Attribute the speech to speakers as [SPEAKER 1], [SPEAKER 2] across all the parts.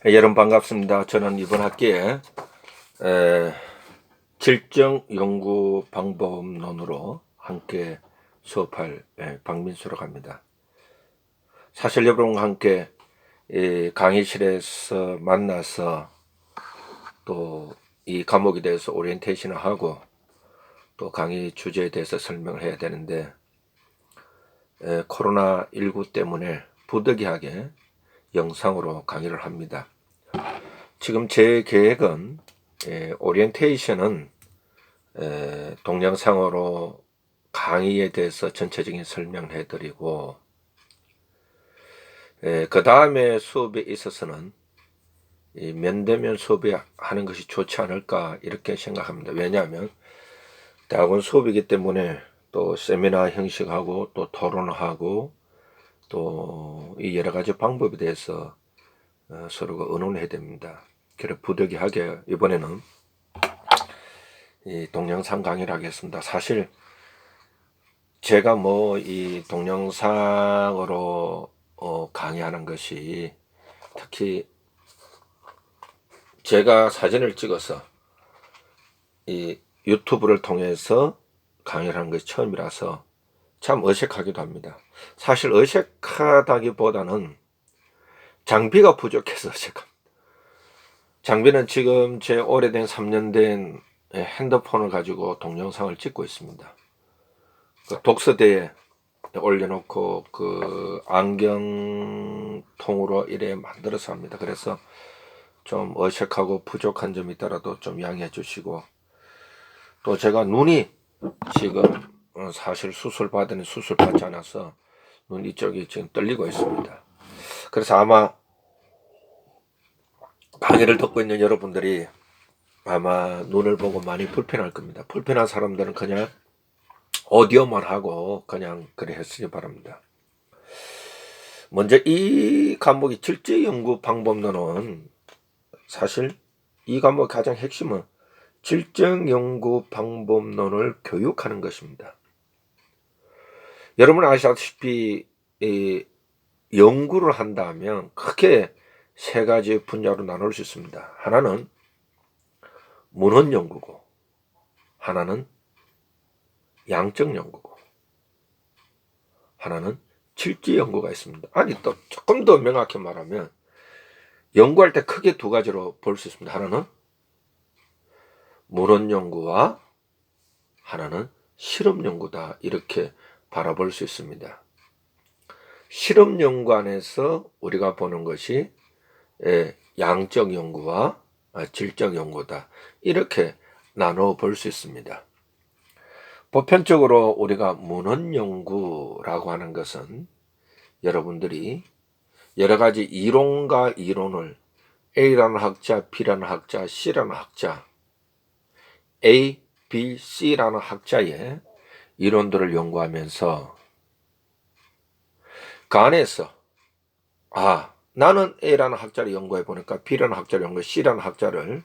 [SPEAKER 1] 여러분 반갑습니다. 저는 이번 학기에 질정 연구 방법론으로 함께 수업할 박민수라고 합니다. 사실 여러분과 함께 강의실에서 만나서 또 이 과목에 대해서 오리엔테이션을 하고 또 강의 주제에 대해서 설명을 해야 되는데 코로나19 때문에 부득이하게 영상으로 강의를 합니다. 지금 제 계획은 오리엔테이션은 동영상으로 강의에 대해서 전체적인 설명을 해드리고 그 다음에 수업에 있어서는 면대면 수업에 하는 것이 좋지 않을까 이렇게 생각합니다. 왜냐하면 대학원 수업이기 때문에 또 세미나 형식하고 또 토론하고 또 이 여러 가지 방법에 대해서 서로가 의논을 해야 됩니다. 그래서 부득이하게 이번에는 이 동영상 강의를 하겠습니다. 사실 제가 뭐 이 동영상으로 강의하는 것이 특히 제가 사진을 찍어서 이 유튜브를 통해서 강의를 하는 것이 처음이라서 참 어색하기도 합니다. 사실 어색하다기보다는 장비가 부족해서 어색합니다. 장비는 지금 제 오래된 3년 된 핸드폰을 가지고 동영상을 찍고 있습니다. 그 독서대에 올려놓고 그 안경통으로 이래 만들어서 합니다. 그래서 좀 어색하고 부족한 점이 있더라도 좀 양해해 주시고, 또 제가 눈이 지금 사실 수술 받으니 수술 받지 않아서 눈 이쪽이 지금 떨리고 있습니다. 그래서 아마 강의를 듣고 있는 여러분들이 아마 눈을 보고 많이 불편할 겁니다. 불편한 사람들은 그냥 오디오만 하고 그냥 그래 했으니 바랍니다. 먼저 이 과목이 질적 연구 방법론은 사실 이 과목의 가장 핵심은 질적 연구 방법론을 교육하는 것입니다. 여러분 아시다시피 연구를 한다면 크게 세 가지 분야로 나눌 수 있습니다. 하나는 문헌 연구고, 하나는 양적 연구고, 하나는 질적 연구가 있습니다. 아니 또 조금 더 명확히 말하면 연구할 때 크게 두 가지로 볼 수 있습니다. 하나는 문헌 연구와 하나는 실험 연구다, 이렇게 바라볼 수 있습니다. 실험 연구 안에서 우리가 보는 것이 양적 연구와 질적 연구다, 이렇게 나눠 볼 수 있습니다. 보편적으로 우리가 문헌 연구라고 하는 것은 여러분들이 여러 가지 이론과 이론을 A라는 학자, B라는 학자, C라는 학자, A, B, C라는 학자의 이론들을 연구하면서 그 안에서 나는 A라는 학자를 연구해 보니까 B라는 학자를 연구해, C라는 학자를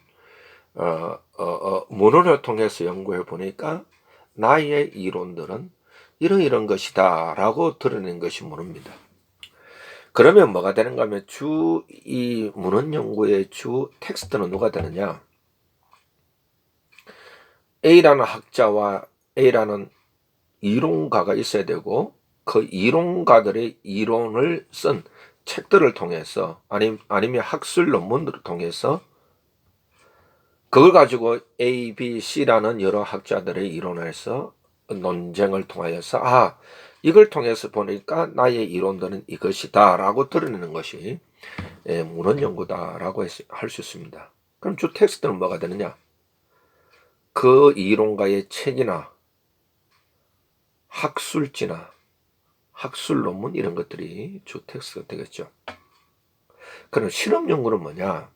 [SPEAKER 1] 문헌을 통해서 연구해 보니까 나의 이론들은 이런 것이다 라고 드러낸 것이 문헌입니다. 그러면 뭐가 되는가 하면 이 문헌 연구의 주 텍스트는 누가 되느냐? A라는 학자와 A라는 이론가가 있어야 되고, 그 이론가들의 이론을 쓴 책들을 통해서 아니면 학술 논문들을 통해서 그걸 가지고 A, B, C라는 여러 학자들의 이론에서 논쟁을 통하여서 이걸 통해서 보니까 나의 이론들은 이것이다 라고 드러내는 것이 문헌 연구다라고 할 수 있습니다. 그럼 주 텍스트는 뭐가 되느냐? 그 이론가의 책이나 학술지나 학술 논문 이런 것들이 주 텍스트가 되겠죠. 그럼 실험 연구는 뭐냐?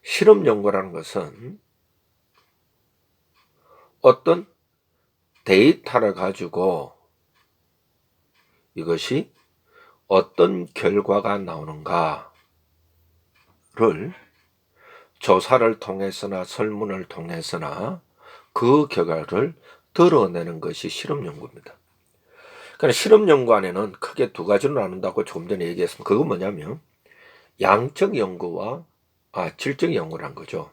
[SPEAKER 1] 실험 연구라는 것은 어떤 데이터를 가지고 이것이 어떤 결과가 나오는가를 조사를 통해서나 설문을 통해서나 그 결과를 드러내는 것이 실험 연구입니다. 그러니까 실험 연구 안에는 크게 두 가지로 나눈다고 조금 전에 얘기했습니다. 그건 뭐냐면 양적 연구와 질적 연구란 거죠.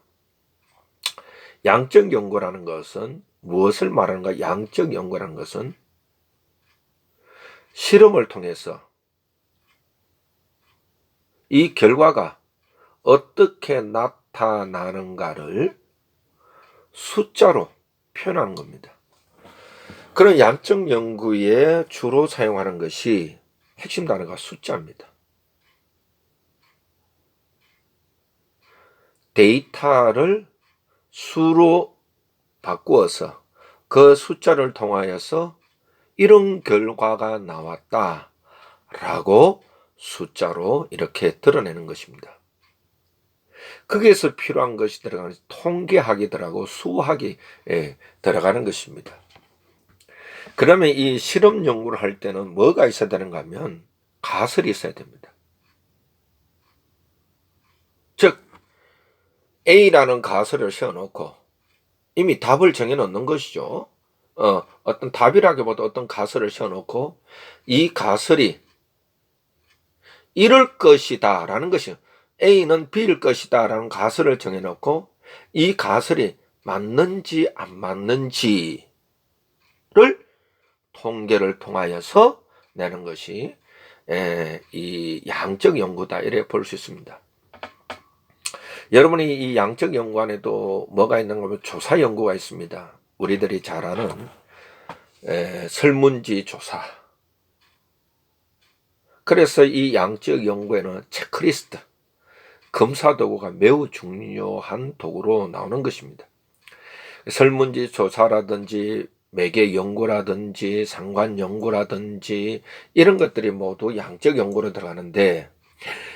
[SPEAKER 1] 양적 연구라는 것은 무엇을 말하는가? 양적 연구라는 것은 실험을 통해서 이 결과가 어떻게 나타나는가를 숫자로 표현하는 겁니다. 그런 양적 연구에 주로 사용하는 것이 핵심 단어가 숫자입니다. 데이터를 수로 바꾸어서 그 숫자를 통하여서 이런 결과가 나왔다 라고 숫자로 이렇게 드러내는 것입니다. 거기에서 필요한 것이 들어가는 통계학이 들어가고 수학이 들어가는 것입니다. 그러면 이 실험 연구를 할 때는 뭐가 있어야 되는가 하면 가설이 있어야 됩니다. 즉 A라는 가설을 세워놓고 이미 답을 정해놓는 것이죠. 어떤 답이라기보다 어떤 가설을 세워놓고 이 가설이 이럴 것이다 라는 것이요. A는 B일 것이다 라는 가설을 정해놓고 이 가설이 맞는지 안 맞는지를 통계를 통하여서 내는 것이 이 양적 연구다 이렇게 볼 수 있습니다. 여러분이 이 양적 연구 안에도 뭐가 있는가 하면 조사 연구가 있습니다. 우리들이 잘 아는 설문지 조사. 그래서 이 양적 연구에는 체크리스트, 검사 도구가 매우 중요한 도구로 나오는 것입니다. 설문지 조사라든지 매개 연구라든지 상관 연구라든지 이런 것들이 모두 양적 연구로 들어가는데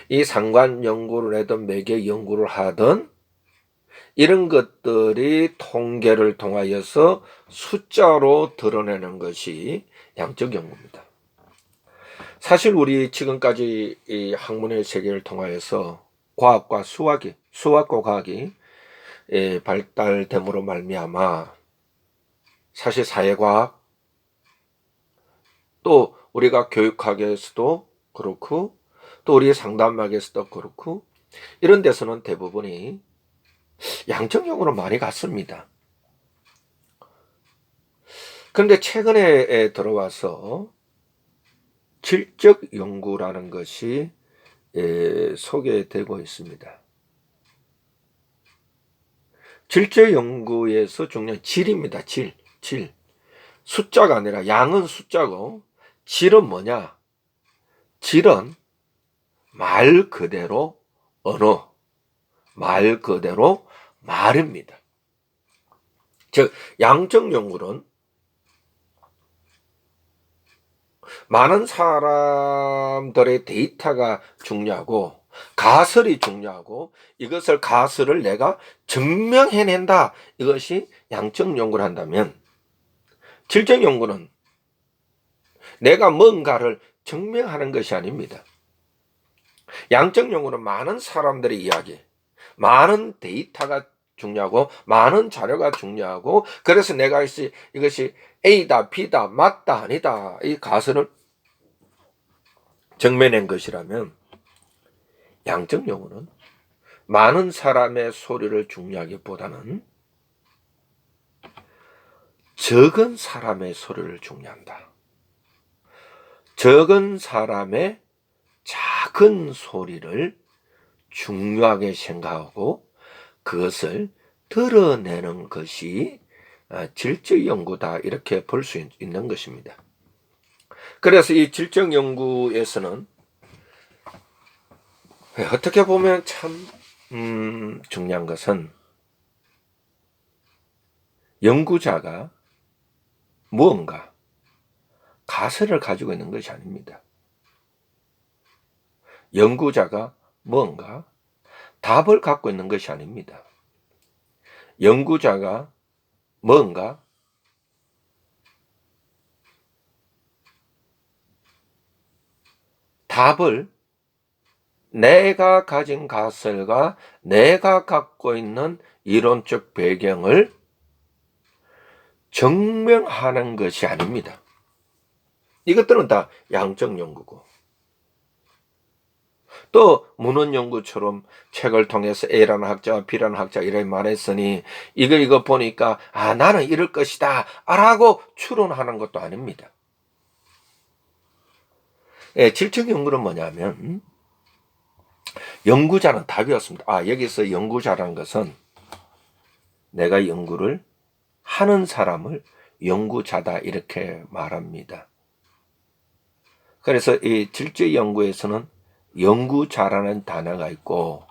[SPEAKER 1] 이 상관 연구를 하든 매개 연구를 하든 이런 것들이 통계를 통하여서 숫자로 드러내는 것이 양적 연구입니다. 사실 우리 지금까지 이 학문의 세계를 통하여서 과학과 수학과 과학이 발달됨으로 말미암아 사실 사회과학 또 우리가 교육학에서도 그렇고 또 우리 상담학에서도 그렇고 이런 데서는 대부분이 양적용으로 많이 갔습니다. 그런데 최근에 들어와서 질적 연구라는 것이 소개되고 있습니다. 질적 연구에서 중요한 질입니다. 질. 숫자가 아니라 양은 숫자고 질은 뭐냐? 질은 말 그대로 언어, 말 그대로 말입니다. 즉 양적 연구는 많은 사람들의 데이터가 중요하고 가설이 중요하고 이것을 가설을 내가 증명해낸다. 이것이 양적 연구를 한다면 질적 연구는 내가 뭔가를 증명하는 것이 아닙니다. 양적 연구는 많은 사람들의 이야기, 많은 데이터가 중요하고 많은 자료가 중요하고 그래서 내가 이것이 A다 B다 맞다 아니다 이 가설을 증명한 것이라면 양적 연구는 많은 사람의 소리를 중요하기보다는 적은 사람의 소리를 중요한다. 적은 사람의 작은 소리를 중요하게 생각하고 그것을 드러내는 것이 질적 연구다 이렇게 볼 수 있는 것입니다. 그래서 이 질적 연구에서는 어떻게 보면 참 중요한 것은 연구자가 무언가 가설을 가지고 있는 것이 아닙니다. 연구자가 무언가 답을 갖고 있는 것이 아닙니다. 연구자가 뭔가 답을 내가 가진 가설과 내가 갖고 있는 이론적 배경을 증명하는 것이 아닙니다. 이것들은 다 양적 연구고 또 문헌 연구처럼 책을 통해서 A라는 학자와 B라는 학자 이렇게 말했으니 이거 보니까 나는 이럴 것이다 라고 추론하는 것도 아닙니다. 질적 연구는 뭐냐면 연구자는 답이 없습니다. 여기서 연구자라는 것은 내가 연구를 하는 사람을 연구자다 이렇게 말합니다. 그래서 이 질적 연구에서는 연구자라는 단어가 있고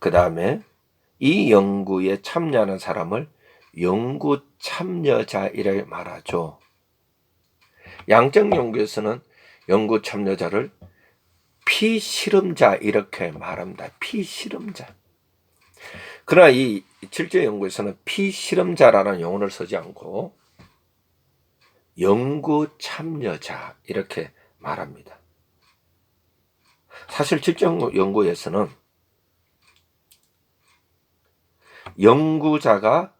[SPEAKER 1] 그 다음에 이 연구에 참여하는 사람을 연구 참여자 이렇게 말하죠. 양적 연구에서는 연구 참여자를 피실험자 이렇게 말합니다. 피실험자. 그러나 이 질적 연구에서는 피실험자라는 용어를 쓰지 않고 연구 참여자 이렇게 말합니다. 사실 질적 연구에서는 연구자가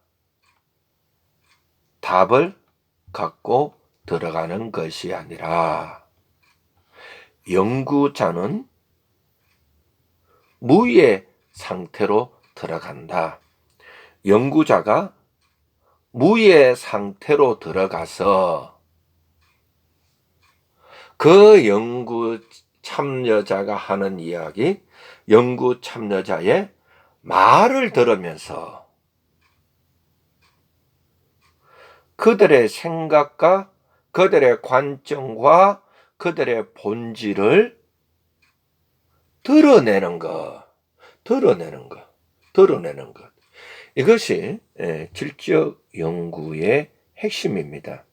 [SPEAKER 1] 답을 갖고 들어가는 것이 아니라 연구자는 무의 상태로 들어간다. 연구자가 무의 상태로 들어가서 그 연구 참여자가 하는 이야기, 연구 참여자의 말을 들으면서 그들의 생각과 그들의 관점과 그들의 본질을 드러내는 것. 이것이 질적 연구의 핵심입니다.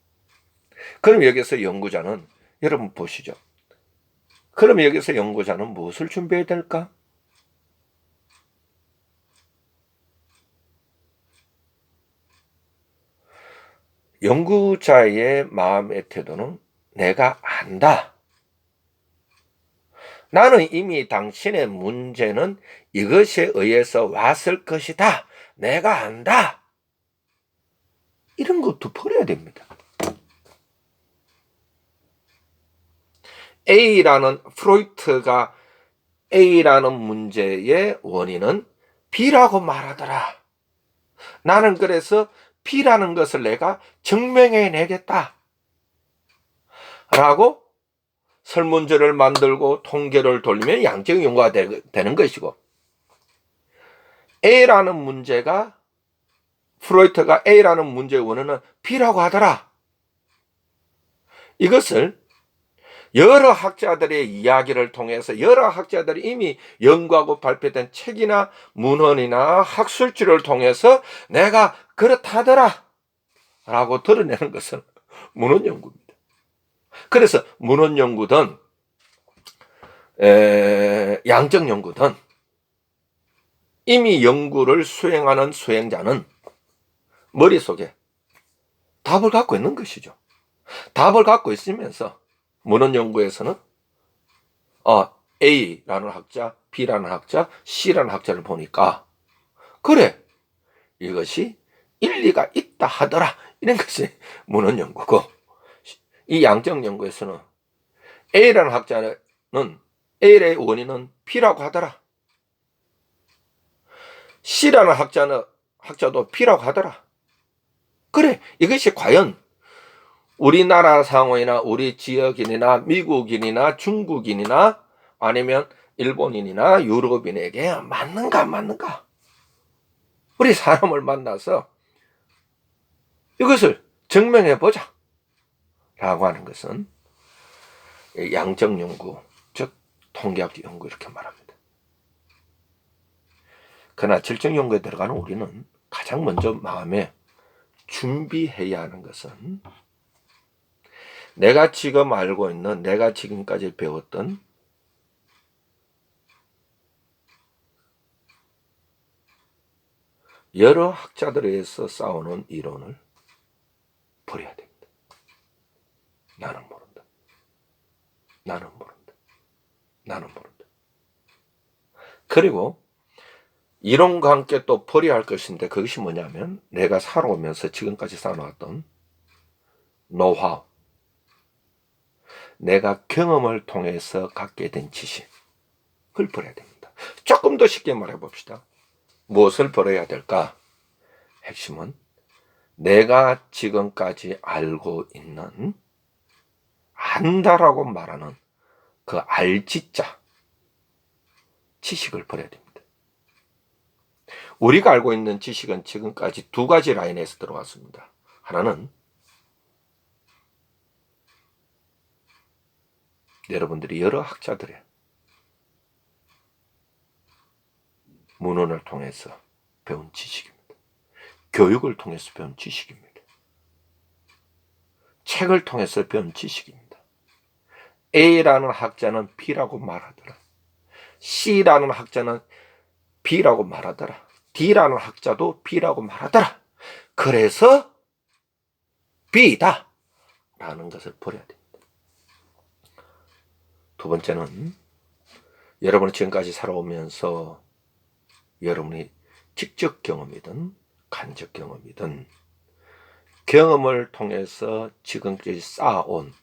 [SPEAKER 1] 그럼 여기서 연구자는 여러분 보시죠. 그럼 여기서 연구자는 무엇을 준비해야 될까? 연구자의 마음의 태도는 내가 안다. 나는 이미 당신의 문제는 이것에 의해서 왔을 것이다. 내가 안다. 이런 것도 버려야 됩니다. 프로이트가 A라는 문제의 원인은 B라고 말하더라. 나는 그래서 B라는 것을 내가 증명해내겠다. 라고 설문지를 만들고 통계를 돌리면 양적 연구가 되는 것이고, A라는 문제가 프로이트가 A라는 문제의 원인은 B라고 하더라. 이것을 여러 학자들의 이야기를 통해서 여러 학자들이 이미 연구하고 발표된 책이나 문헌이나 학술지를 통해서 내가 그렇다더라 라고 드러내는 것은 문헌 연구입니다. 그래서 문헌 연구든 양적 연구든 이미 연구를 수행하는 수행자는 머릿속에 답을 갖고 있는 것이죠. 답을 갖고 있으면서 문헌 연구에서는 A라는 학자, B라는 학자, C라는 학자를 보니까 그래, 이것이 일리가 있다 하더라. 이런 것이 문헌 연구고, 이 양적 연구에서는 A라는 학자는 A의 원인은 B라고 하더라. C라는 학자도 B라고 하더라. 그래, 이것이 과연 우리나라 상황이나 우리 지역인이나 미국인이나 중국인이나 아니면 일본인이나 유럽인에게 맞는가? 우리 사람을 만나서 이것을 증명해보자 라고 하는 것은 양적 연구, 즉 통계학 연구 이렇게 말합니다. 그러나 질적 연구에 들어가는 우리는 가장 먼저 마음에 준비해야 하는 것은 내가 지금 알고 있는, 내가 지금까지 배웠던 여러 학자들에 의해서 싸우는 이론을 버려야 됩니다. 나는 모른다. 그리고 이론과 함께 또 버려야 할 것인데, 그것이 뭐냐면 내가 살아오면서 지금까지 쌓아놨던 노하우, 내가 경험을 통해서 갖게 된 지식, 버려야 됩니다. 조금 더 쉽게 말해 봅시다. 무엇을 버려야 될까? 핵심은 내가 지금까지 알고 있는, 안다라고 말하는 그 알지자 지식을 버려야 됩니다. 우리가 알고 있는 지식은 지금까지 두 가지 라인에서 들어왔습니다. 하나는 여러분들이 여러 학자들의 문헌을 통해서 배운 지식입니다. 교육을 통해서 배운 지식입니다. 책을 통해서 배운 지식입니다. A라는 학자는 B라고 말하더라. C라는 학자는 B라고 말하더라. D라는 학자도 B라고 말하더라. 그래서 B다 라는 것을 버려야 됩니다. 두 번째는 여러분이 지금까지 살아오면서 여러분이 직접 경험이든 간접 경험이든 경험을 통해서 지금까지 쌓아온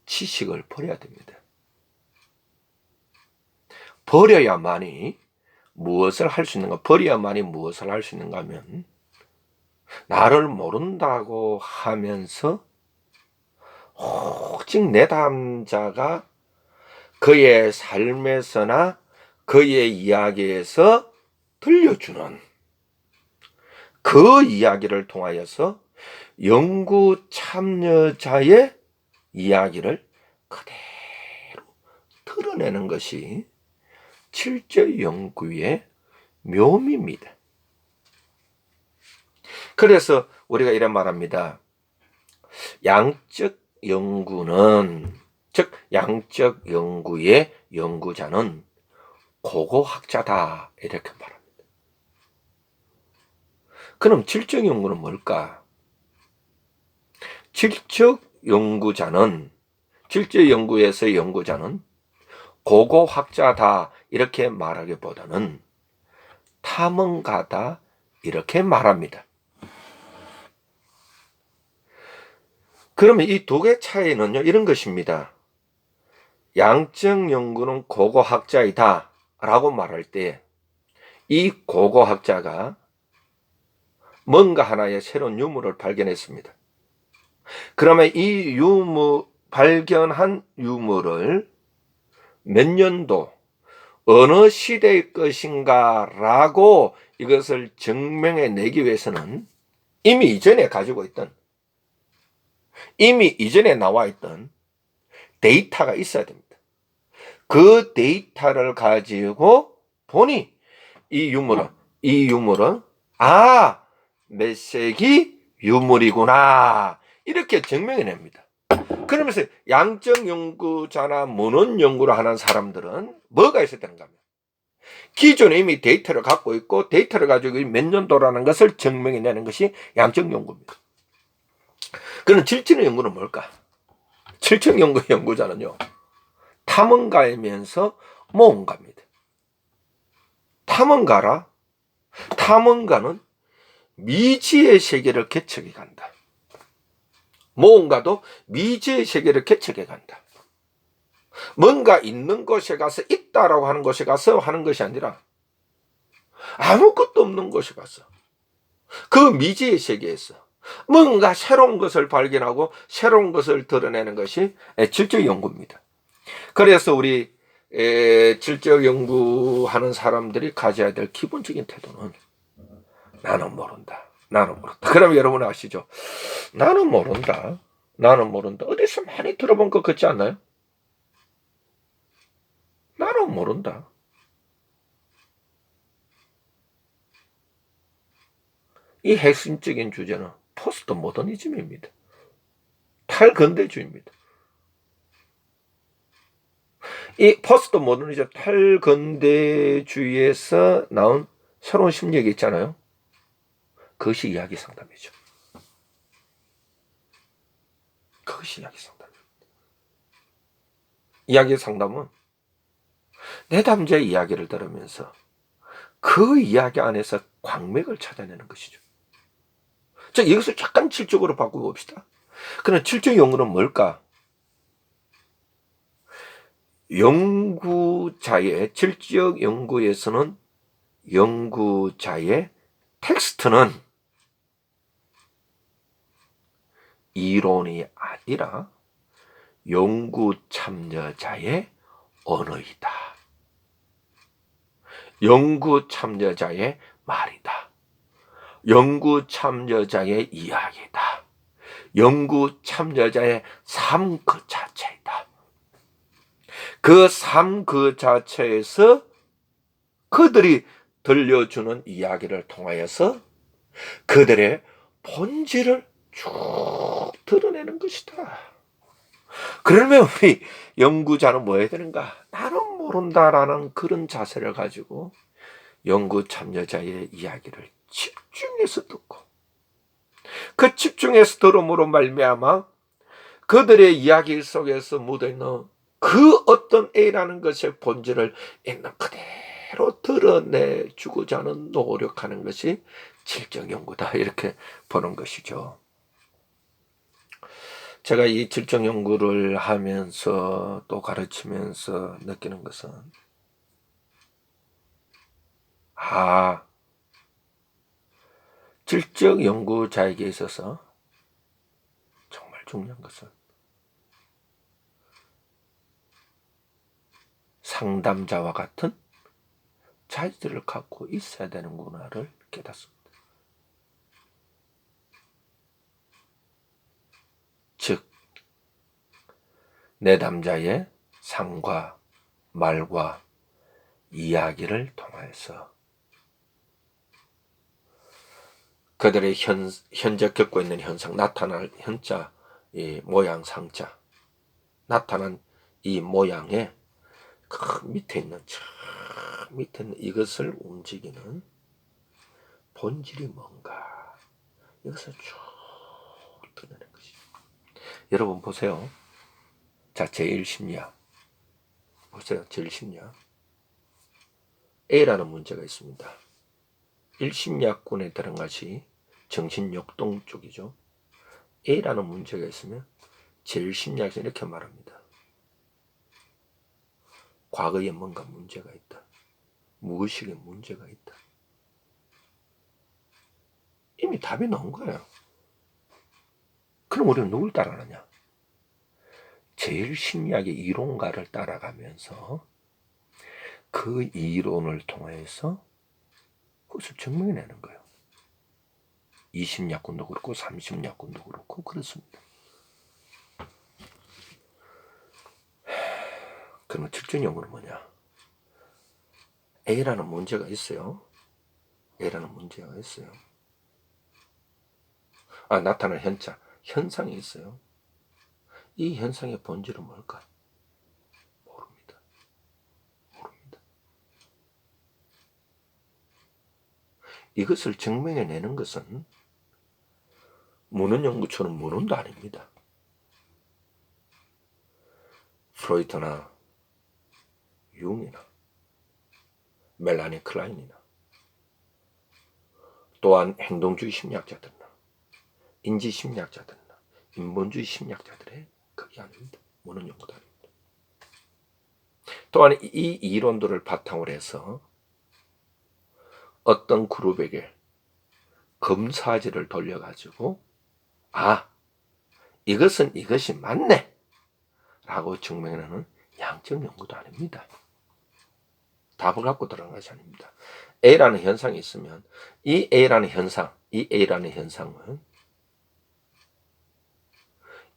[SPEAKER 1] 지식을 버려야 됩니다. 버려야만이 무엇을 할 수 있는가? 버려야만이 무엇을 할 수 있는가 하면, 나를 모른다고 하면서 오직 내담자가 그의 삶에서나 그의 이야기에서 들려주는 그 이야기를 통하여서 연구 참여자의 이야기를 그대로 드러내는 것이 실제 연구의 묘미입니다. 그래서 우리가 이런 말합니다. 양적 연구는, 즉 양적 연구의 연구자는 고고학자다, 이렇게 말합니다. 그럼 질적 연구는 뭘까? 질적 연구자는, 질적 연구에서의 연구자는 고고학자다 이렇게 말하기보다는 탐험가다 이렇게 말합니다. 그러면 이 두 개 차이는요, 이런 것입니다. 양적 연구는 고고학자이다 라고 말할 때 이 고고학자가 뭔가 하나의 새로운 유물을 발견했습니다. 그러면 이 발견한 유물을 몇 년도, 어느 시대의 것인가 라고 이것을 증명해 내기 위해서는 이미 이전에 가지고 있던, 이미 이전에 나와 있던 데이터가 있어야 됩니다. 그 데이터를 가지고 보니 이 유물은 몇 세기 유물이구나 이렇게 증명해냅니다. 그러면서 양적 연구자나 문헌 연구를 하는 사람들은 뭐가 있어야 되는가 하면, 기존에 이미 데이터를 갖고 있고 데이터를 가지고 몇 년도라는 것을 증명해내는 것이 양적 연구입니다. 그럼 질적 연구는 뭘까? 질적 연구 연구자는요, 탐험가이면서 모험가입니다. 탐험가는 미지의 세계를 개척해 간다. 모험가도 미지의 세계를 개척해 간다. 뭔가 있는 곳에 가서, 있다라고 하는 곳에 가서 하는 것이 아니라 아무것도 없는 곳에 가서 그 미지의 세계에서 뭔가 새로운 것을 발견하고 새로운 것을 드러내는 것이 질적 연구입니다. 그래서 우리 질적 연구하는 사람들이 가져야 될 기본적인 태도는 나는 모른다. 그럼 여러분 아시죠? 나는 모른다. 어디서 많이 들어본 것 같지 않나요? 나는 모른다. 이 핵심적인 주제는 포스트 모더니즘입니다. 탈근대주의입니다. 이 포스트 모더니즘 탈근대주의에서 나온 새로운 심리학이 있잖아요. 그것이 이야기 상담이죠. 이야기 상담은 내담자의 이야기를 들으면서 그 이야기 안에서 광맥을 찾아내는 것이죠. 자, 이것을 약간 질적으로 바꿔봅시다. 그럼 질적 연구는 뭘까? 연구자의 질적 연구에서는 연구자의 텍스트는 이론이 아니라 연구 참여자의 언어이다. 연구 참여자의 말이다. 연구 참여자의 이야기다. 연구 참여자의 삶 그 자체이다. 그 삶 그 자체에서 그들이 들려주는 이야기를 통하여서 그들의 본질을 쭉 드러내는 것이다. 그러면 우리 연구자는 뭐 해야 되는가? 나는 모른다라는 그런 자세를 가지고 연구 참여자의 이야기를 집중해서 듣고 그 집중해서 들음으로 말미암아 그들의 이야기 속에서 묻어있는 그 어떤 A라는 것의 본질을 있는 그대로 드러내주고자 하는 노력하는 것이 질적 연구다, 이렇게 보는 것이죠. 제가 이 질적 연구를 하면서 또 가르치면서 느끼는 것은 질적 연구자에게 있어서 정말 중요한 것은 상담자와 같은 자질을 갖고 있어야 되는구나를 깨닫습니다. 즉, 내담자의 삶과 말과 이야기를 통해서 그들의 현재 겪고 있는 현상, 나타날 현자, 이 모양 상자, 나타난 이 모양의 그 밑에 있는 이것을 움직이는 본질이 뭔가, 이것을 쭉 드러내는 것이죠. 여러분 보세요. 자, 제1심리학 보세요. 제1심리학 A라는 문제가 있습니다. 1심리학군에 들은 것이 정신역동 쪽이죠. A라는 문제가 있으면 제1심리학에서 이렇게 말합니다. 과거에 뭔가 문제가 있다. 무의식에 문제가 있다. 이미 답이 나온 거예요. 그럼 우리는 누굴 따라가느냐? 제1심리학의 이론가를 따라가면서 그 이론을 통해서 그것을 증명해내는 거예요. 20약군도 그렇고 30약군도 그렇고 그렇습니다. 그러면 질적 연구는 뭐냐? A라는 문제가 있어요. A라는 문제가 있어요. 나타나는 현상이 있어요. 이 현상의 본질은 뭘까? 모릅니다. 이것을 증명해내는 것은 무는 연구처럼 무는도 아닙니다. 프로이트나 융이나 멜라니 클라인이나 또한 행동주의 심리학자들이나 인지심리학자들이나 인본주의 심리학자들의 그게 아닙니다. 무는 연구도 아닙니다. 또한 이 이론들을 바탕으로 해서 어떤 그룹에게 검사지를 돌려가지고 이것은 이것이 맞네 라고 증명하는 양적 연구도 아닙니다. 답을 갖고 들어간 것이 아닙니다. A라는 현상이 있으면 이 A라는 현상은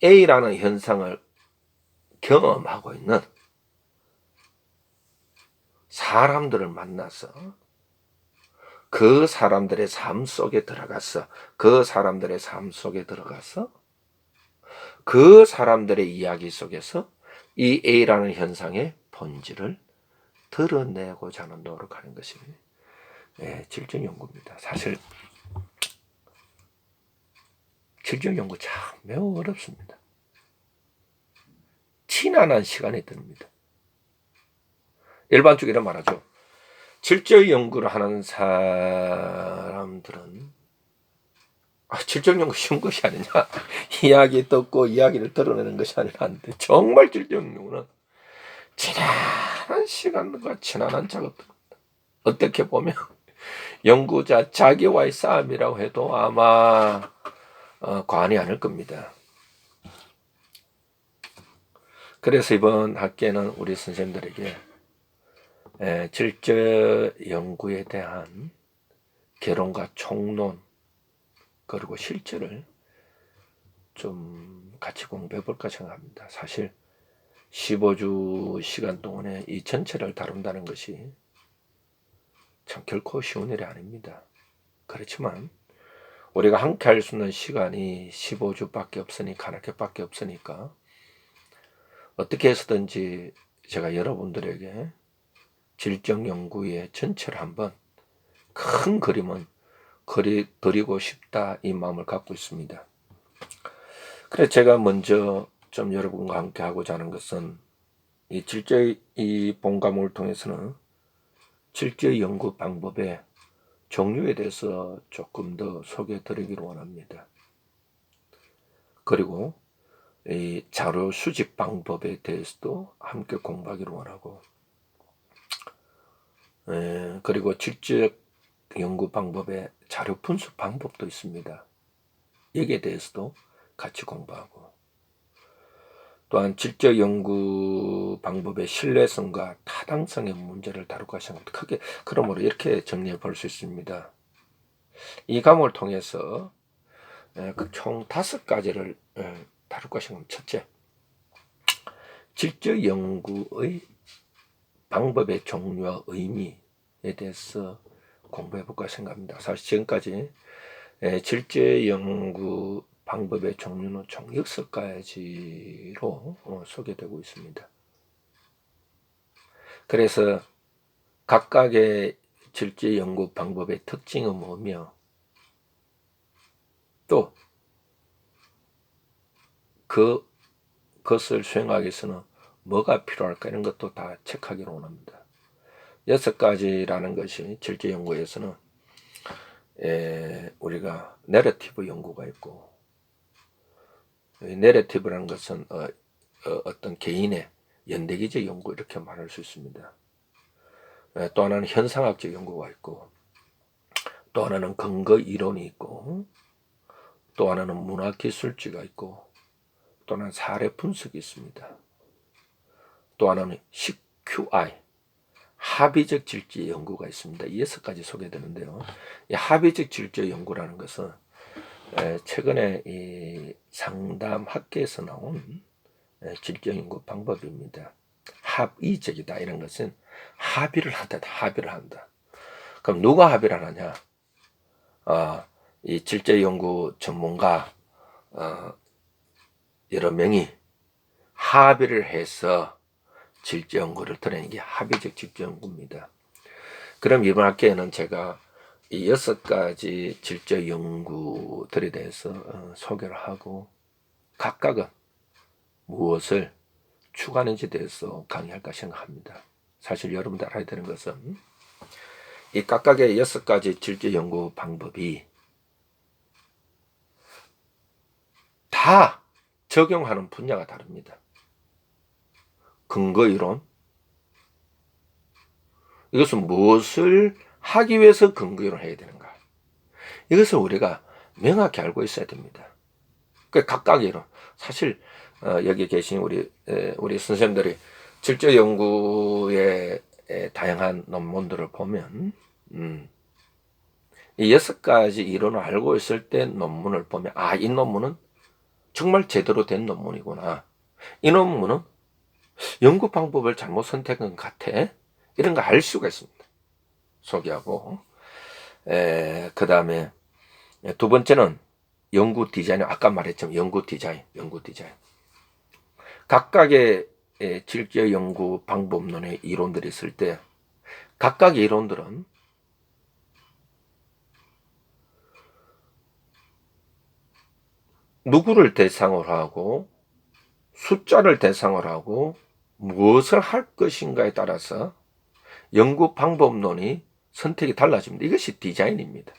[SPEAKER 1] A라는 현상을 경험하고 있는 사람들을 만나서 그 사람들의 삶 속에 들어가서 그 사람들의 이야기 속에서 이 A라는 현상의 본질을 드러내고자 하는 노력하는 것이 질적 연구입니다. 사실 질적 연구 참 매우 어렵습니다. 지난한 시간이 듭니다. 일반적으로 이런 말하죠. 질적 연구를 하는 사람들은 질적 연구 쉬운 것이 아니냐. 이야기 듣고 이야기를 드러내는 것이 아니라 정말 질적 연구는 지난한 시간과 지난한 작업들, 어떻게 보면 연구자 자기와의 싸움이라고 해도 아마 과언이 아닐 겁니다. 그래서 이번 학기에는 우리 선생님들에게 질적 연구에 대한 개론과 총론 그리고 실제를 좀 같이 공부해 볼까 생각합니다. 사실 15주 시간 동안에 이 전체를 다룬다는 것이 참 결코 쉬운 일이 아닙니다. 그렇지만 우리가 함께 할 수 있는 시간이 15주밖에 없으니까, 하나밖에 없으니까 어떻게 해서든지 제가 여러분들에게 질적 연구의 전체를 한번 큰 그림은 그리고 싶다, 이 마음을 갖고 있습니다. 그래서 제가 먼저 좀 여러분과 함께 하고자 하는 것은 이 질적 이 본과목을 통해서는 질적 연구 방법의 종류에 대해서 조금 더 소개해 드리기를 원합니다. 그리고 이 자료 수집 방법에 대해서도 함께 공부하기를 원하고, 그리고 질적 연구 방법의 자료 분석 방법도 있습니다. 여기에 대해서도 같이 공부하고, 또한 질적 연구 방법의 신뢰성과 타당성의 문제를 다룰까 생각합니다. 크게 그러므로 이렇게 정리해 볼 수 있습니다. 이 과목을 통해서 총 5가지를 다룰 것입니다. 첫째, 질적 연구의 방법의 종류와 의미에 대해서 공부해 볼까 생각합니다. 사실 지금까지 질적 연구 방법의 종류는 총 6가지로 소개되고 있습니다. 그래서 각각의 질적 연구 방법의 특징은 뭐며, 또 그것을 수행하기 위해서는 뭐가 필요할까, 이런 것도 다 체크하기로 원합니다. 6가지라는 것이 질적 연구에서는 우리가 내러티브 연구가 있고, 내러티브라는 것은 어떤 개인의 연대기적 연구, 이렇게 말할 수 있습니다. 또 하나는 현상학적 연구가 있고, 또 하나는 근거 이론이 있고, 또 하나는 문화기술지가 있고, 또 하나는 사례 분석이 있습니다. 또 하나는 CQI, 합의적 질적 연구가 있습니다. 이 6가지 소개되는데요. 이 합의적 질적 연구라는 것은 최근에 이 상담 학계에서 나온 질적 연구 방법입니다. 합의적이다, 이런 것은 합의를 한다. 그럼 누가 합의를 하느냐? 이 질적 연구 전문가 여러 명이 합의를 해서 질적 연구를 드리는 게 합의적 질적 연구입니다. 그럼 이번 학기에는 제가 이 6가지 질적 연구들에 대해서 소개를 하고, 각각은 무엇을 추구하는지에 대해서 강의할까 생각합니다. 사실 여러분들 알아야 되는 것은 이 각각의 6가지 질적 연구 방법이 다 적용하는 분야가 다릅니다. 근거 이론, 이것은 무엇을 하기 위해서 근거 이론을 해야 되는가, 이것을 우리가 명확히 알고 있어야 됩니다. 그 각각의 이론, 사실 여기 계신 우리 선생님들이 질적 연구의 다양한 논문들을 보면 이 6가지 이론을 알고 있을 때 논문을 보면, 이 논문은 정말 제대로 된 논문이구나, 이 논문은 연구 방법을 잘못 선택한 것 같아, 이런 거 알 수가 있습니다. 소개하고, 그 다음에 두 번째는 연구 디자인. 아까 말했지만 연구 디자인. 각각의 질적 연구 방법론의 이론들이 있을 때, 각각의 이론들은 누구를 대상으로 하고 숫자를 대상으로 하고 무엇을 할 것인가에 따라서 연구 방법론이 선택이 달라집니다. 이것이 디자인입니다.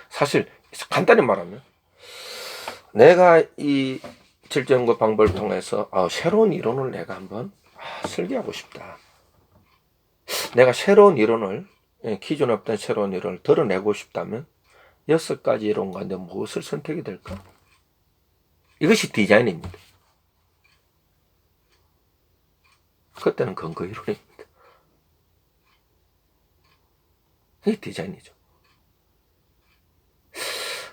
[SPEAKER 1] 사실 간단히 말하면, 내가 이 질적 연구 방법을 통해서 새로운 이론을 내가 한번 설계하고 싶다. 내가 새로운 이론을, 기존에 없던 새로운 이론을 드러내고 싶다면 6가지 이론 가운데 무엇을 선택이 될까? 이것이 디자인입니다. 그때는 근거 이론입니다. 이게 디자인이죠.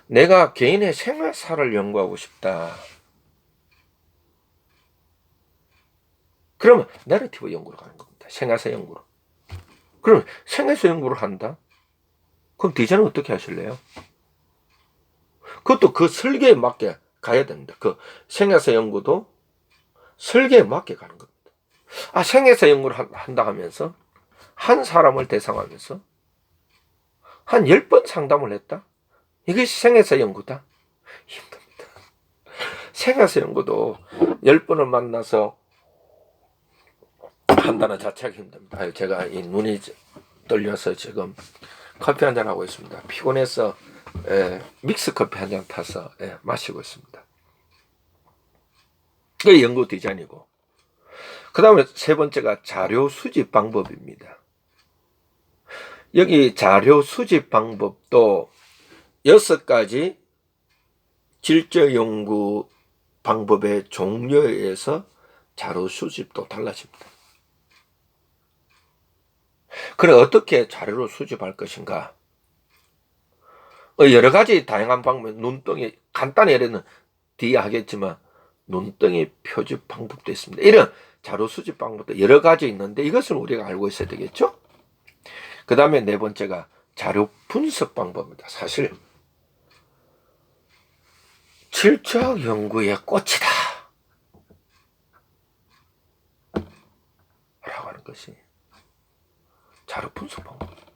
[SPEAKER 1] 내가 개인의 생활사를 연구하고 싶다. 그러면 내러티브 연구로 가는 겁니다. 생활사 연구로. 그러면 생활사 연구를 한다? 그럼 디자인은 어떻게 하실래요? 그것도 그 설계에 맞게 가야 됩니다. 그 생활사 연구도 설계에 맞게 가는 겁니다. 생활사 연구를 한다 하면서 한 사람을 대상하면서 한 10번 상담을 했다? 이것이 생활사 연구다? 힘듭니다. 생활사 연구도 10번을 만나서 한다는 자체가 힘듭니다. 제가 이 눈이 떨려서 지금 커피 한잔 하고 있습니다. 피곤해서 믹스 커피 한잔 타서 마시고 있습니다. 그게 연구 디자인이고, 그 다음에 세 번째가 자료 수집 방법입니다. 여기 자료 수집 방법도 6가지 질적 연구 방법의 종류에 의해서 자료 수집도 달라집니다. 그래, 어떻게 자료를 수집할 것인가? 여러 가지 다양한 방법, 눈덩이, 간단히 예를 뒤에 하겠지만, 눈덩이 표집 방법도 있습니다. 이런 자료 수집 방법도 여러 가지 있는데, 이것을 우리가 알고 있어야 되겠죠? 그 다음에 네 번째가 자료 분석 방법입니다. 사실, 질적 연구의 꽃이다. 라고 하는 것이 자료 분석 방법입니다.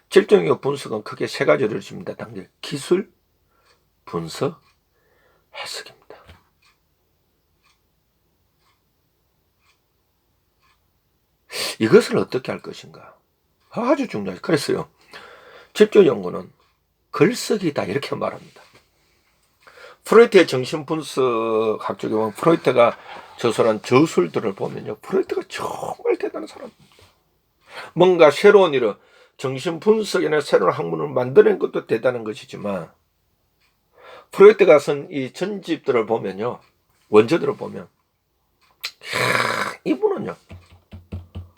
[SPEAKER 1] 질적 연구 분석은 크게 세 가지를 줍니다. 단계 기술, 분석, 해석입니다. 이것을 어떻게 할 것인가? 아주 중요하죠. 그랬어요. 질적 연구는 글쓰기다 이렇게 말합니다. 프로이트의 정신분석 학적에 보면 프로이트가 저술한 저술들을 보면요. 프로이트가 정말 대단한 사람입니다. 뭔가 새로운 일을 정신분석이나 새로운 학문을 만드는 것도 대단한 것이지만 프로이트가 쓴 이 전집들을 보면요. 원저들을 보면 이분은요.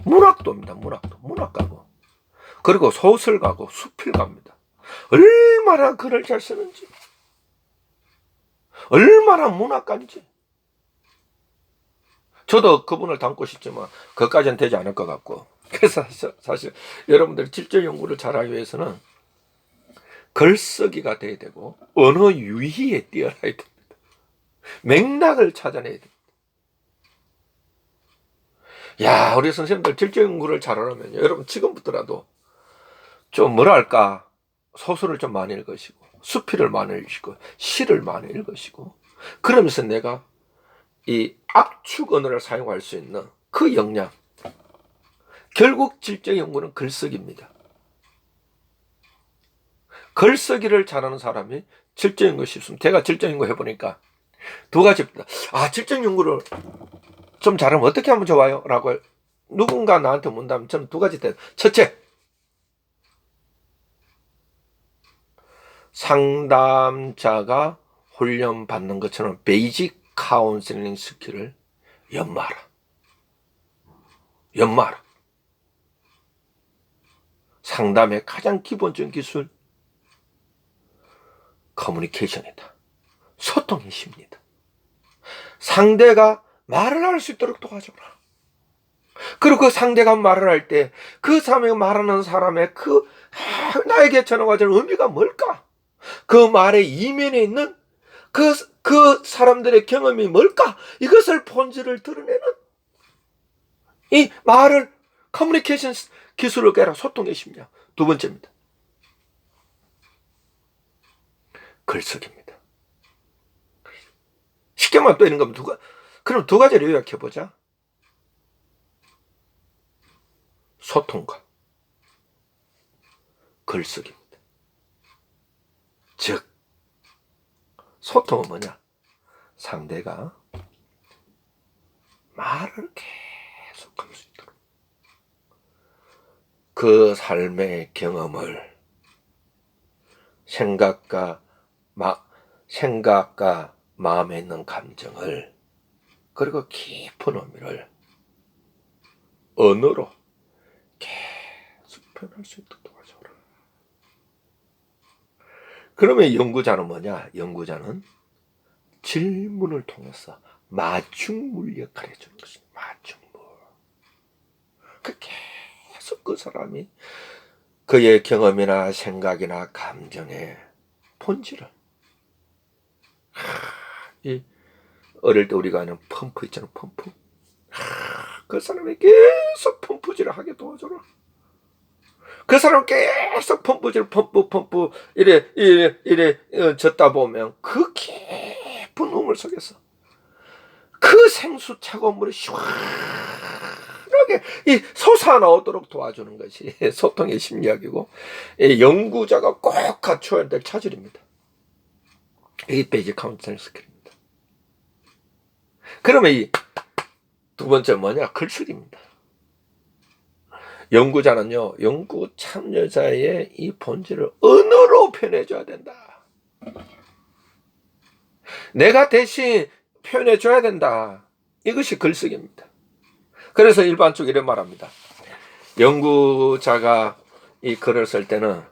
[SPEAKER 1] 문학도입니다. 문학가고 그리고 소설가고 수필가입니다. 얼마나 글을 잘 쓰는지 얼마나 문학가인지 저도 그분을 닮고 싶지만 그것까지는 되지 않을 것 같고 그래서 사실 여러분들이 질적 연구를 잘하기 위해서는 글쓰기가 돼야 되고 언어 유희에 뛰어나야 됩니다. 맥락을 찾아내야 됩니다. 야, 우리 선생님들 질적 연구를 잘하려면 여러분 지금부터라도 좀 뭐랄까 소설을 좀 많이 읽으시고 수필을 많이 읽으시고 시를 많이 읽으시고 그러면서 내가 이 압축 언어를 사용할 수 있는 그 역량 결국 질적 연구는 글쓰기입니다. 글쓰기를 잘하는 사람이 질적 연구 쉽습니다. 제가 질적 연구 해보니까 두 가지입니다. 질적 연구를 좀 잘하면 어떻게 하면 좋아요? 라고 누군가 나한테 문다면 저는 두 가지 돼요. 첫째, 상담자가 훈련받는 것처럼 베이직 카운슬링 스킬을 연마하라. 상담의 가장 기본적인 기술, 커뮤니케이션이다. 소통의 힘이다. 상대가 말을 할 수 있도록 도와줘라. 그리고 그 상대가 말을 할 때 그 사람이 말하는 사람의 나에게 전하고자 하는 의미가 뭘까? 그 말의 이면에 있는 그 사람들의 경험이 뭘까? 이것을 본질을 드러내는 이 말을 커뮤니케이션 기술을 깨라 소통의 심리학. 두 번째입니다. 글쓰기입니다. 쉽게 말하면 또 있는 겁니다. 그럼 두 가지를 요약해보자. 소통과 글쓰기입니다. 즉 소통은 뭐냐? 상대가 말을 계속할 수 있도록 그 삶의 경험을 생각과 마음에 있는 감정을 그리고 깊은 의미를 언어로 계속 표현할 수 있도록 도와줘라. 그러면 연구자는 뭐냐? 연구자는 질문을 통해서 맞춤물 역할을 해주는 것입니다. 맞춤물. 계속 그 사람이 그의 경험이나 생각이나 감정의 본질을 이 어릴 때 우리가 아는 펌프 있잖아. 펌프. 그 사람이 계속 펌프질을 하게 도와줘라. 그 사람 계속 펌프질 펌프 이래 젓다 보면 그 깊은 우물 속에서 그 생수 차가운 물이 시원하게 이 솟아나오도록 도와주는 것이 소통의 심리학이고 연구자가 꼭 갖춰야 될 차질입니다. 이 베이직 카운셀링 스킬입니다. 그러면 이 두 번째 뭐냐? 글쓰기입니다. 연구자는요, 연구 참여자의 이 본질을 언어로 표현해줘야 된다. 내가 대신 표현해줘야 된다. 이것이 글쓰기입니다. 그래서 일반적으로 이런 말합니다. 연구자가 이 글을 쓸 때는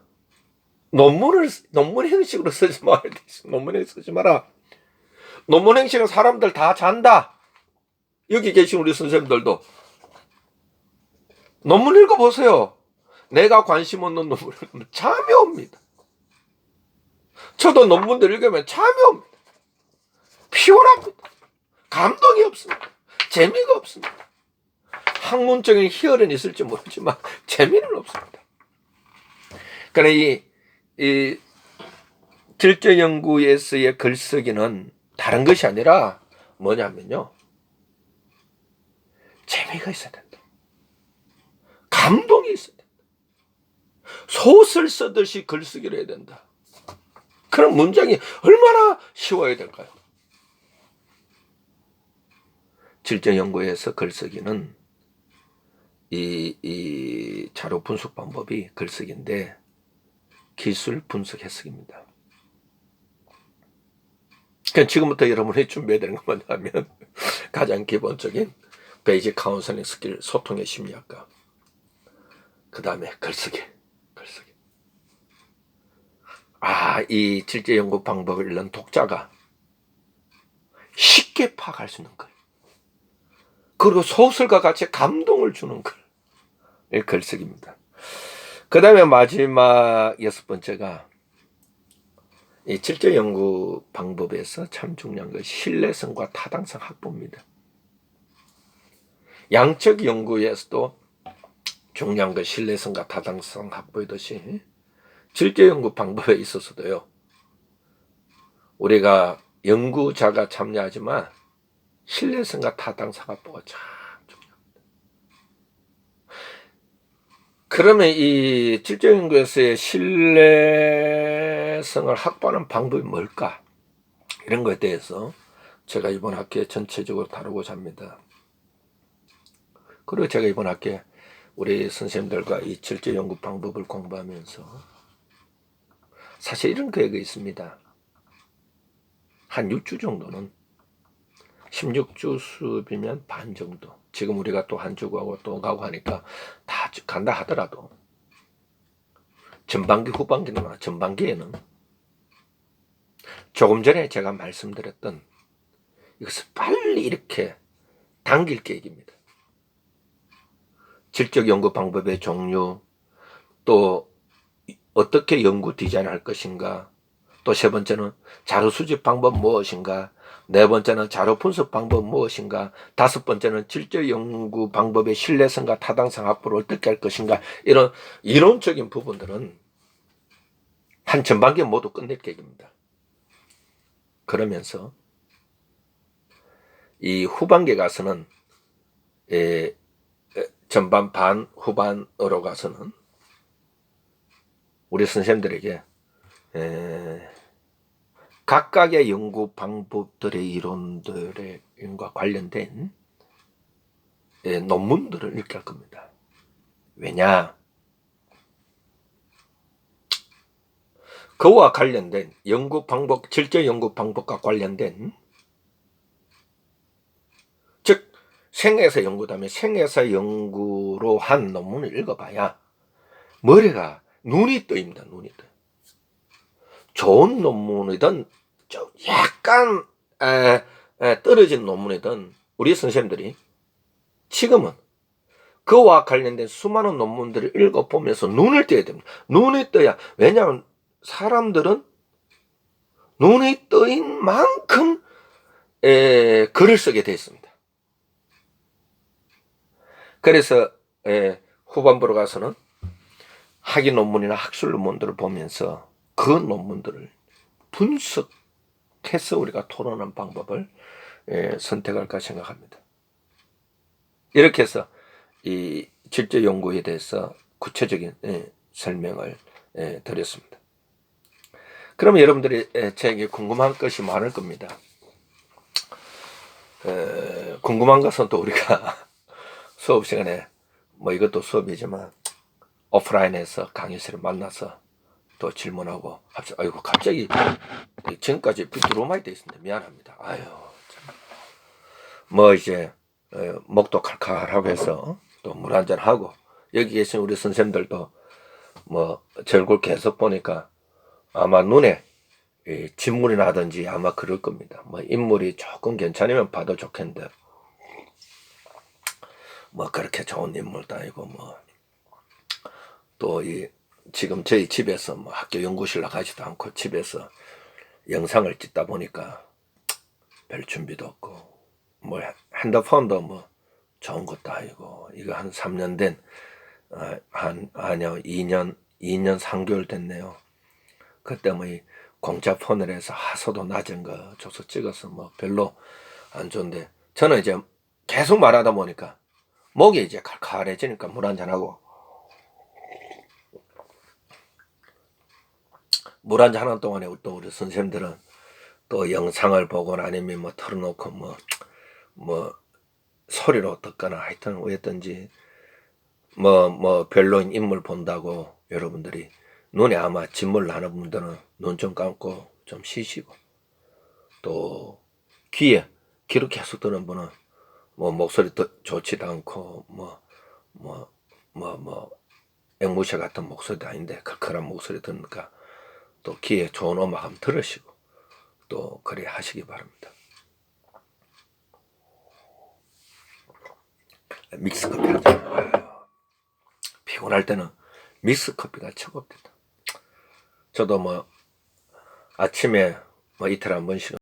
[SPEAKER 1] 논문 형식으로 쓰지 마라. 논문에 쓰지 마라. 논문 형식은 사람들 다 잔다. 여기 계신 우리 선생님들도 논문 읽어보세요. 내가 관심 없는 논문을 읽으면 잠이 옵니다. 저도 논문들 읽으면 잠이 옵니다. 피곤합니다. 감동이 없습니다. 재미가 없습니다. 학문적인 희열은 있을지 모르지만 재미는 없습니다. 그러나 이 질적 연구에서의 글쓰기는 다른 것이 아니라 뭐냐면요. 재미가 있어야 된다. 감동이 있어야 된다. 소설 쓰듯이 글쓰기를 해야 된다. 그럼 문장이 얼마나 쉬워야 될까요? 질적 연구에서 글쓰기는 이 자료 분석 방법이 글쓰기인데 기술 분석 해석입니다. 그러니까 지금부터 여러분이 준비해야 되는 건 뭐냐면 가장 기본적인 베이직 카운셀링 스킬, 소통의 심리학과. 그 다음에 글쓰기. 이 질적 연구 방법을 읽는 독자가 쉽게 파악할 수 있는 글. 그리고 소설과 같이 감동을 주는 글. 이 글쓰기입니다. 그 다음에 마지막 6번째가 이 질적 연구 방법에서 참 중요한 것이 신뢰성과 타당성 확보입니다. 양적 연구에서도 중요한 것 신뢰성과 타당성 확보이듯이 질적 연구 방법에 있어서도요. 우리가 연구자가 참여하지만 신뢰성과 타당성 확보가 참 중요합니다. 그러면 이 질적 연구에서의 신뢰성을 확보하는 방법이 뭘까? 이런 것에 대해서 제가 이번 학기에 전체적으로 다루고자 합니다. 그리고 제가 이번 학기에 우리 선생님들과 이 질적 연구 방법을 공부하면서 사실 이런 계획이 있습니다. 한 6주 정도는 16주 수업이면 반 정도. 지금 우리가 또 한 주 가고 또 가고 하니까 다 간다 하더라도 전반기 전반기에는 조금 전에 제가 말씀드렸던 이것을 빨리 이렇게 당길 계획입니다. 질적 연구 방법의 종류, 또 어떻게 연구 디자인할 것인가, 또 세 번째는 자료 수집 방법 무엇인가, 네 번째는 자료 분석 방법 무엇인가, 다섯 번째는 질적 연구 방법의 신뢰성과 타당성 확보를 어떻게 할 것인가, 이런 이론적인 부분들은 한 전반기에 모두 끝낼 계획입니다. 그러면서 이 후반기에 가서는 전반 반 후반으로 가서는 우리 선생님들에게 각각의 연구 방법들의 이론들과 관련된 논문들을 읽게 할 겁니다. 왜냐? 그와 관련된 연구 방법, 실제 연구 방법과 관련된, 즉 생애사 연구다면 생애사 연구로 한 논문을 읽어봐야 머리가 눈이 떠입니다. 눈이 떠. 좋은 논문이든 좀 약간 떨어진 논문이든 우리 선생님들이 지금은 그와 관련된 수많은 논문들을 읽어보면서 눈을 떼야 됩니다. 눈이 떠야, 왜냐하면 사람들은 눈이 떠인 만큼 글을 쓰게 되어 있습니다. 그래서 후반부로 가서는 학위 논문이나 학술 논문들을 보면서 그 논문들을 분석해서 우리가 토론하는 방법을 선택할까 생각합니다. 이렇게 해서 이 실제 연구에 대해서 구체적인 설명을 드렸습니다. 그러면 여러분들이 저에게 궁금한 것이 많을 겁니다. 궁금한 것은 또 우리가 수업 시간에 뭐 이것도 수업이지만 오프라인에서 강의실을 만나서 또 질문하고 합시다. 아이고 갑자기 지금까지 비트로마이 돼 있습니다. 미안합니다. 아유 참. 뭐 이제 목도 칼칼하고 해서 또 물 한잔 하고, 여기 계신 우리 선생님들도 뭐 제 얼굴 계속 보니까 아마 눈에 진물이 나든지 아마 그럴 겁니다. 뭐 인물이 조금 괜찮으면 봐도 좋겠는데 뭐 그렇게 좋은 인물도 아니고 뭐 또 지금 저희 집에서 뭐 학교 연구실 나가지도 않고 집에서 영상을 찍다 보니까 별 준비도 없고 뭐 핸드폰도 뭐 좋은 것도 아니고, 이거 한 3년 된 아니요 2년 3개월 됐네요. 그때 뭐 이 공짜 폰을 해서 하소도 낮은 거 줘서 찍어서 뭐 별로 안 좋은데, 저는 이제 계속 말하다 보니까 목이 이제 칼칼해지니까 물 한잔하고, 물 한잔 하는 동안에 또 우리 선생님들은 또 영상을 보거나 아니면 뭐 틀어놓고 뭐 소리로 듣거나 하여튼 왜든지 뭐 별로인 인물 본다고 여러분들이 눈에 아마 진물 나는 분들은 눈 좀 감고 좀 쉬시고, 또 귀로 계속 듣는 분은 뭐 목소리 좋지도 않고 뭐 앵무새 같은 목소리도 아닌데 칼칼한 목소리 들으니까 또 귀에 좋은 음악 한번 들으시고 또 그래 하시기 바랍니다. 믹스커피 하잖아요. 피곤할 때는 믹스커피가 최고입니다. 저도 뭐 아침에 뭐 이틀에 한 번씩